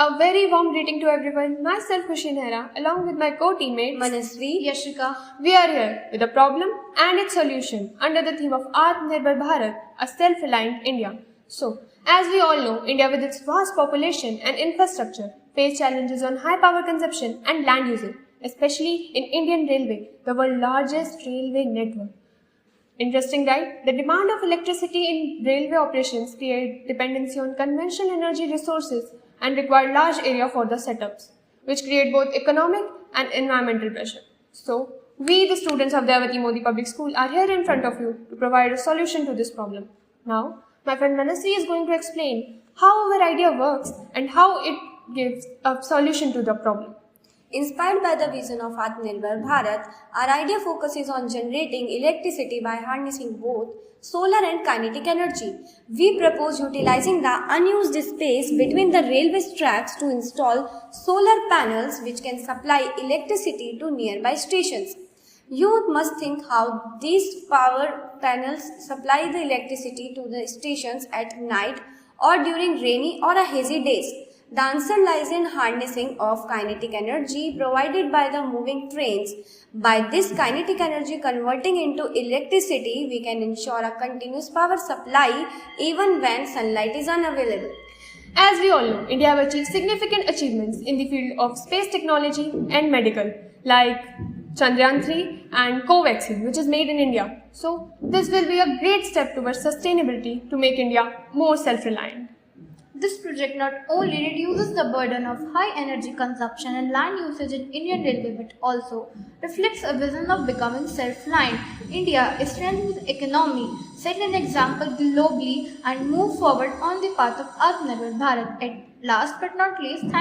A very warm greeting to everyone. Myself, Khushi Nehra, along with my co-teammates Manasvi, Yashika. we are here with a problem and its solution under the theme of Atmanirbhar Bharat, a self-reliant India. So, as we all know, India with its vast population and infrastructure face challenges on high power consumption and land usage, especially in Indian Railway, the world's largest railway network. Interesting, right? The demand of electricity in railway operations create dependency on conventional energy resources and require large area for the setups, which create both economic and environmental pressure. So, we, the students of Devati Modi Public School, are here in front of you to provide a solution to this problem. Now, my friend Manasvi is going to explain how our idea works and how it gives a solution to the problem. inspired by the vision of Atmanirbhar Bharat, our idea focuses on generating electricity by harnessing both solar and kinetic energy. We propose utilizing the unused space between the railway tracks to install solar panels which can supply electricity to nearby stations. You must think how these power panels supply the electricity to the stations at night or during rainy or hazy days. The answer lies in harnessing of kinetic energy provided by the moving trains. By this kinetic energy converting into electricity, we can ensure a continuous power supply even when sunlight is unavailable. As we all know, India have achieved significant achievements in the field of space technology and medical, like Chandrayaan 3 and Covaxin, which is made in India. So, this will be a great step towards sustainability to make India more self-reliant. This project not only reduces the burden of high energy consumption and land usage in Indian Railway but also reflects a vision of becoming self-reliant. India is strengthening its economy, set an example globally and move forward on the path of Atmanirbhar Bharat. At last but not least,